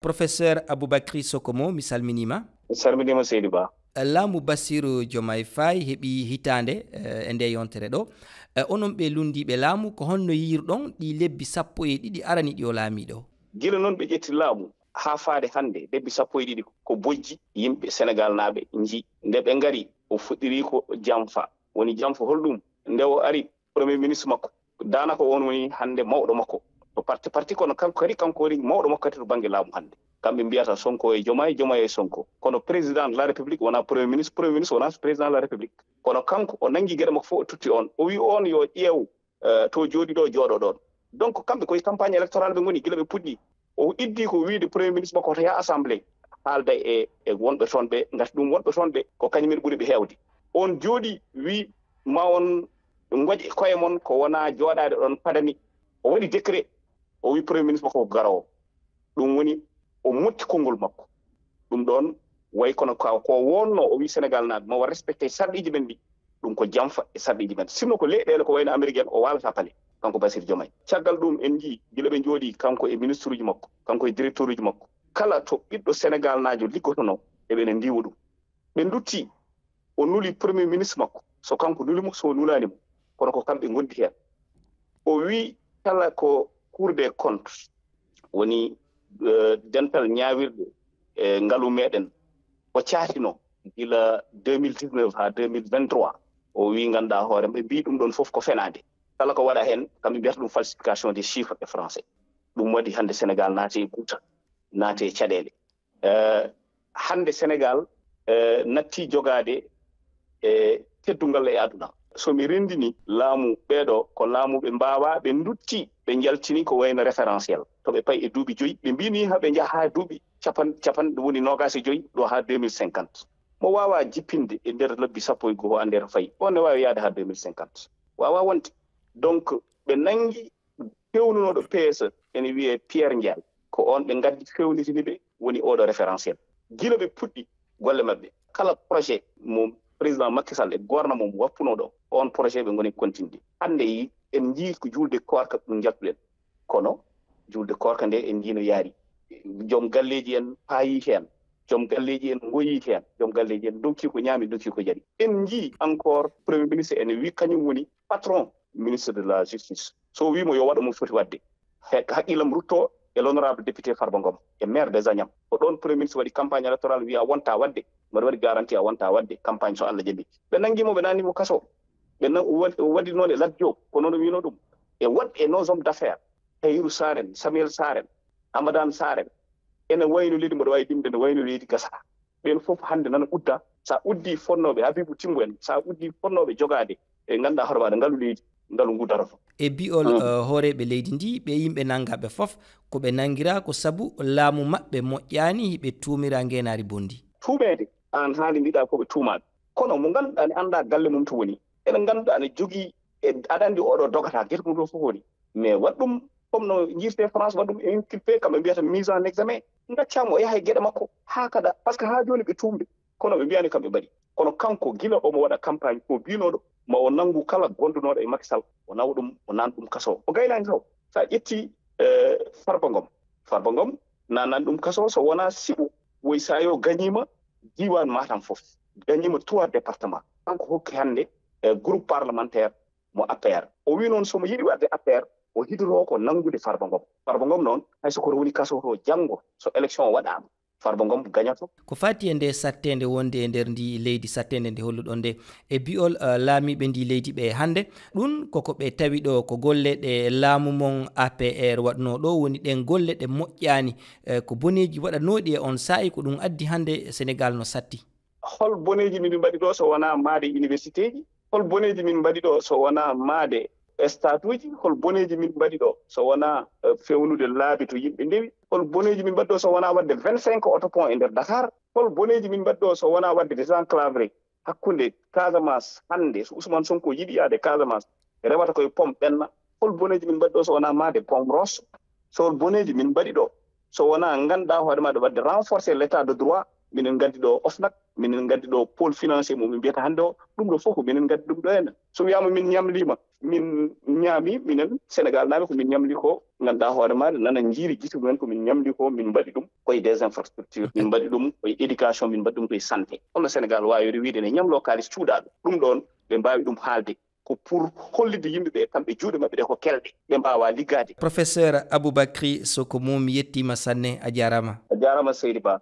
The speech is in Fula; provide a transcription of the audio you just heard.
Professeur Aboubacry Sokomo mi salminima. Mi salminima Seydou Ba. Laamu Bassirou Diomaye Faye heɓi hitande e nde yontere ɗo. Onon ɓe lundiɓe laamu ko honno yirɗon ɗi lebbi 12 arani ɗi o laamiɗo. Gila noon ɓe ƴetti laamu ha faade hande lebbi 12 ko bojji yimɓe Sénégal naaɓe ji nde ɓe ngari o fuɗɗiri ko Jamfa woni Jamfa holɗum nde o ari premier ministre makko danaka on woni hande mawɗo makko to parti kono kanko woni mawɗo makko to banggue laamu hande kamɓe mbiyata Sonko e Diomaye e Sonko kono président de la république wona premier ministre wona président de la république kono kanko o nangi gueɗe makko fof o tutti on o wi on yo ƴeew to jooɗi ɗo jooɗo ɗon donc kamɓe koye campagne électorale ɓe goni guila ɓe puɗɗi o iddi ko wiide premier ministre makko to yaha assemblée haalda e wonɓe toon ɓe gati ɗum wonɓe toon ɓe ko kañumen ɓuuri ɓe heewde on jooɗi wi ma on goƴe koye mon ko wona jooɗade ɗon padani o waɗi décret o wi premier ministre makko ko garowo ɗum woni o mutti konngol makko ɗum ɗon way kono ko wonno o wi Sénégal naaɓe mawa respecté sarɗiji men ɗi ɗum ko Jamfa e sarɗiji men sinno ko leyɗele ko wayno Amérique en o walata pale kanko Bassirou Diomaye caggal ɗum en jii gila ɓe jooɗi kanko e ministre uji makko kanko e directeur uji makko kala to ɓiɗɗo Sénégal naajo liggotono eɓene ndiwa ɗum ɓe dutti o nuli premier ministre makko so kanko nulimo so nulanimo kono ko kamɓe gondi hen o wi kala ko cour des comptes woni dental ñaawirɗe e ngalu meɗen o caatino gila 2019 ha 2023 o wi ganduɗa hoore ɓe mbi ɗum ɗon foof ko fenade kala ko waɗa hen kamɓe mbiyata ɗum falsification des chiffres e français ɗum waɗi hande Sénégal naate e guuta naate e caɗele hande Sénégal natti jogade e teddungal e aduna somi rendini laamu ɓeeɗo ko laamuɓe mbawa ɓe dutti ɓe jaltini ko wayno référentiel to ɓe payi e duuɓi 5 ɓe mbini haɓe jaaha ha duuɓi capanɗe woni 25 ɗo ha 2050 mo wawa jippinde e nder lebbi 15 ha nder fayi on ne wawi yaade ha 2050 wawa wonde donc ɓe nangi fewnunoɗo PSE ene wiye Pierre Ndiaye ko on ɓe gaddi fewnitini ɓe woni oɗo référentiel gila ɓe puɗɗi golle mabɓe kala projet mo président Macky Sall e gouvernement mo wappuno ɗo on projet ɓe goni continde hande en jii ko julde korka ɗum jattuɗen kono julde korka nde en jiino yaari joom galleji en paayi hen joom galleji en goyi hen joom galleji en dokki ko ñaami dokki ko jaɗi en jii encore premier ministre ene wi kañum woni patron ministre de la justice so wimo yo waɗa mo foti wadde haqqillam rutto e l'honorable député Farba Ngom e maire des Agnam ko ɗon premier ministre waɗi campagne électorale wiya wonta wadde mbaɗa waɗi garantie a wonta wadde campagne so Allah jaɓi ɓe nangimo ɓe nanimo kaso waɗi noon e Lat Diop ko noon wino ɗum e woɗɓe e nos hommes d'affaires Tahirou Saren Samuel Saren Amadane Saren ene wayno leydi mboɗo wawi ɗimde ne wayno leydi gasa ɓen fof hande nana udda sa uddi fonnoɓe Habibou Timbo en sa uddi fonnoɓe jogade e ganduɗa hoore maɗa ngaalu leydi ngaalu ngudaroto e biol hooreɓe leydi ndi ɓe yimɓe nangaɓe fof koɓe nangira ko saabu laamu maɓɓe moƴƴani hiɓe tumira ngenari bondi tumede an haali mbiɗa koɓe tumaɓe kono mo ganduɗa ne anda galle mum to woni ene ganduɗa ne jogui e aɗa andi oɗo dogata gueto mum ɗo fof woni mais waɗ ɗum comme no jirte France waɗ ɗum inculpé kamɓe mbiyata mise en examen gaccama o yaha e gueɗe makko ha kada par ce que ha joni ɓe tumɓe kono ɓe mbiyani kamɓe mbaɗi kono kanko gila omo waɗa campagne ko binoɗo ma o nangu kala gondunoɗo e Macky Sall o nawa ɗum o nan ɗum kaso o gaynani taw sa ƴetti Farba Ngom nanan ɗum kaso so wona siɓu woy sa yo gagnima diwan Matam fof gagnima 3 département kanko hokki hande groupe parlementaire mo APR o wi noon somo yiɗi wadde APR o hidoro ko nangude Farba Ngom noon hayso koto woni kaso to janggo so élection o waɗama Farba Ngom gañato ko fati e nde sattede wonde e nder ndi leydi sattede nde holluɗon nde e biol laamiɓe ndi leydi ɓe hande ɗum koko ɓe tawi ɗo ko golle ɗe laamu mon APR waɗno ɗo woni ɗen golle ɗe moƴƴani ko boneji waɗanoɗi e on saa'i ko ɗum addi hande Sénégal no satti hol boneji min mbaɗi ɗo so wona maade université ji hol boneji min mbaɗi ɗo so wona maade stade uji hol boneji min mbaɗi ɗo so wona fewnude laabi to yimɓe ndewi hol boneji min mbaɗi ɗo so wona wadde 25 autopont e nder Dakar hol boneji min mbaɗi ɗo so wona wadde désenclavé hakkunde Casamance hande so Ousmane Sonko yiɗi yaade Casamance rewata koye pom ɓenna hol boneji min mbaɗi ɗo so wona maade pom Rosso so hol boneji min mbaɗi ɗo so wona ganduɗa hoore maɗa wadde renforcer l' état de droit minen gaddi ɗo OFNAC minen gaddi ɗo pôle financier mo min mbiyata hannde o ɗum ɗo fof ko minen gaddi ɗum ɗo henna so wiyama min ñamlima min ñaami minen Sénégal naaɓe ko min ñamli ko ganduɗa hoore maɗa nana jiiri gite mumen ko min ñamli ko min mbaɗi ɗum koye des infrastructures min mbaɗi ɗum koye éducation min mbaɗi ɗum koye santé holno Sénégal wawiri wiide ne ñamlo kalis cuuɗaɗo ɗum ɗon ɓe mbawi ɗum haalde ko pour hollide yimɓeɓe kamɓe juuɗe mabɓe ɗe ko kelɗe ɓe mbawa liggade. Professeur Aboubacry Soko Mum yettima sanne a jarama. A jarama Seydi Ba.